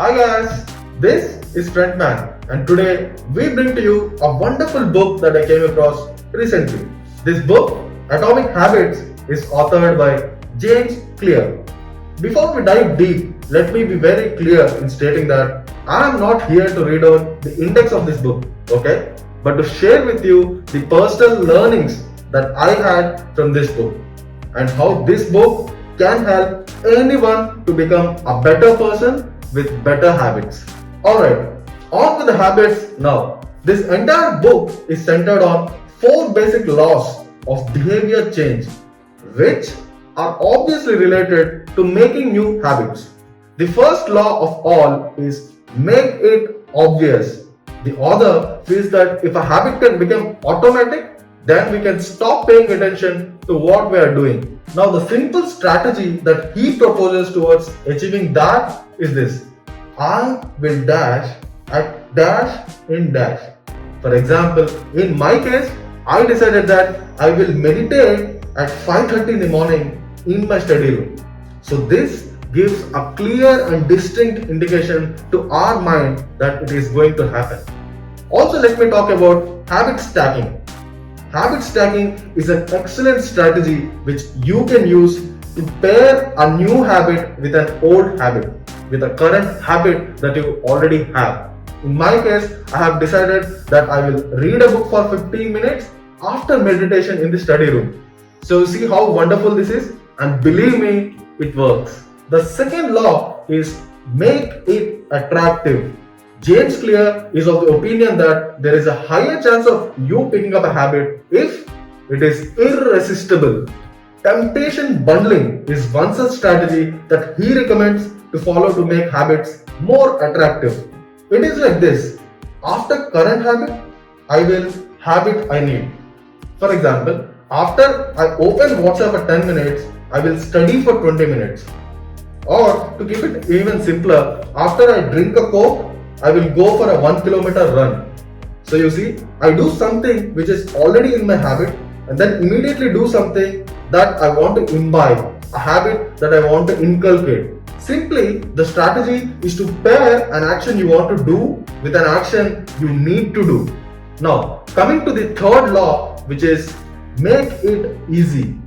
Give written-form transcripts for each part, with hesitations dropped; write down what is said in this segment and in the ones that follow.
Hi guys, this is Frontman and today we bring to you a wonderful book that I came across recently. This book, Atomic Habits, is authored by James Clear. Before we dive deep, let me be very clear in stating that I am not here to read out the index of this book, okay? But to share with you the personal learnings that I had from this book and how this book can help anyone to become a better person with better habits. Alright, on with the habits now. This entire book is centered on 4 basic laws of behavior change, which are obviously related to making new habits. The first law of all is make it obvious. The author feels that if a habit can become automatic, then we can stop paying attention to what we are doing. Now, the simple strategy that he proposes towards achieving that is this: I will dash at dash in dash. For example, in my case, I decided that I will meditate at 5:30 in the morning in my study room. So this gives a clear and distinct indication to our mind that it is going to happen. Also, let me talk about habit stacking. Habit stacking is an excellent strategy which you can use to pair a new habit with an old habit, with a current habit that you already have. In my case, I have decided that I will read a book for 15 minutes after meditation in the study room. So you see how wonderful this is, and believe me, it works. The second law is make it attractive. James Clear is of the opinion that there is a higher chance of you picking up a habit if it is irresistible. Temptation bundling is one such strategy that he recommends to follow to make habits more attractive. It is like this: after current habit, I will habit I need. For example, after I open WhatsApp for 10 minutes, I will study for 20 minutes. Or to keep it even simpler, after I drink a Coke, I will go for a 1 kilometer run. So you see, I do something which is already in my habit and then immediately do something that I want to imbibe, a habit that I want to inculcate. Simply, the strategy is to pair an action you want to do with an action you need to do. Now, coming to the third law, which is make it easy.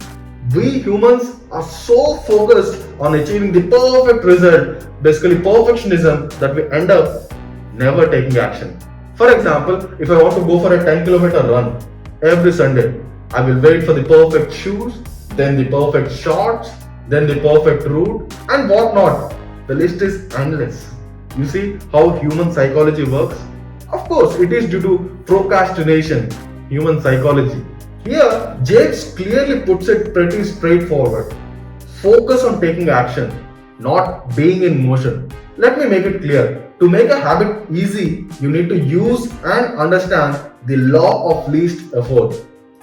We humans are so focused on achieving the perfect result, basically perfectionism, that we end up never taking action. For example, if I want to go for a 10-kilometer run every Sunday, I will wait for the perfect shoes, then the perfect shorts, then the perfect route, and whatnot. The list is endless. You see how human psychology works? Of course, it is due to procrastination, human psychology. Here, James clearly puts it pretty straightforward. Focus on taking action, not being in motion. Let me make it clear. To make a habit easy, you need to use and understand the law of least effort.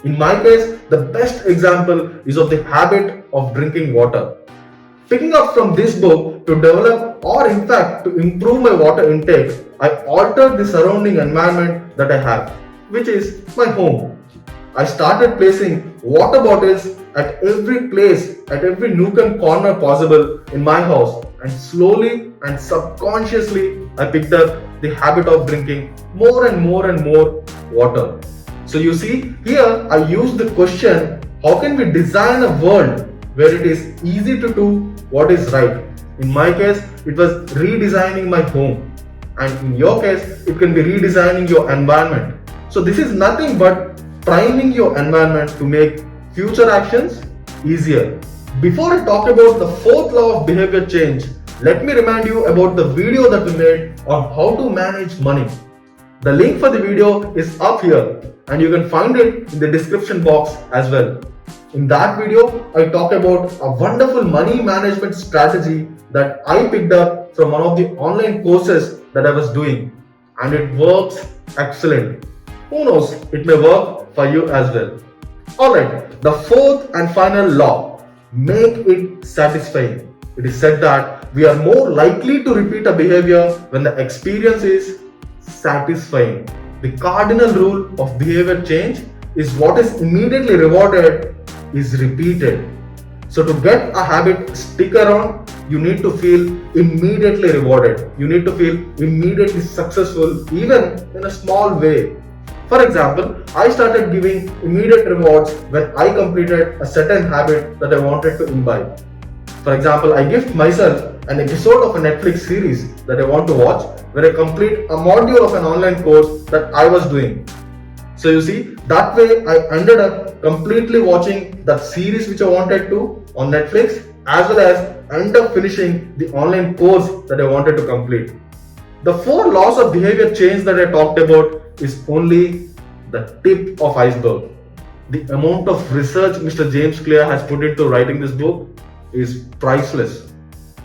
In my case, the best example is of the habit of drinking water. Picking up from this book, to develop or in fact to improve my water intake, I altered the surrounding environment that I have, which is my home. I started placing water bottles at every place, at every nook and corner possible in my house, and slowly and subconsciously I picked up the habit of drinking more and more water. So you see, here I use the question, how can we design a world where it is easy to do what is right? In my case, it was redesigning my home, and in your case, it can be redesigning your environment. So this is nothing but priming your environment to make future actions easier. Before I talk about the fourth law of behavior change, let me remind you about the video that we made on how to manage money. The link for the video is up here and you can find it in the description box as well. In that video, I talk about a wonderful money management strategy that I picked up from one of the online courses that I was doing, and it works excellent. Who knows, it may work for you as well. Alright, the fourth and final law, make it satisfying. It is said that we are more likely to repeat a behavior when the experience is satisfying. The cardinal rule of behavior change is what is immediately rewarded is repeated. So to get a habit stick around, you need to feel immediately rewarded. You need to feel immediately successful, even in a small way. For example, I started giving immediate rewards when I completed a certain habit that I wanted to imbibe. For example, I gift myself an episode of a Netflix series that I want to watch where I complete a module of an online course that I was doing. So you see, that way I ended up completely watching that series which I wanted to on Netflix, as well as end up finishing the online course that I wanted to complete. The 4 laws of behavior change that I talked about is only the tip of iceberg. The amount of research Mr. James Clear has put into writing this book is priceless.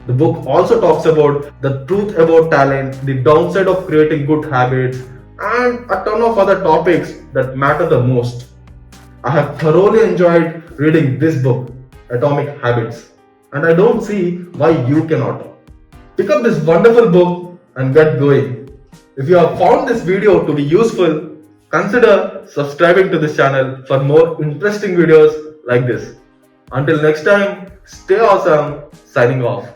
The book also talks about the truth about talent, the downside of creating good habits, and a ton of other topics that matter the most. I have thoroughly enjoyed reading this book, Atomic Habits, and I don't see why you cannot. Pick up this wonderful book and get going. If you have found this video to be useful, consider subscribing to this channel for more interesting videos like this. Until next time, stay awesome, signing off.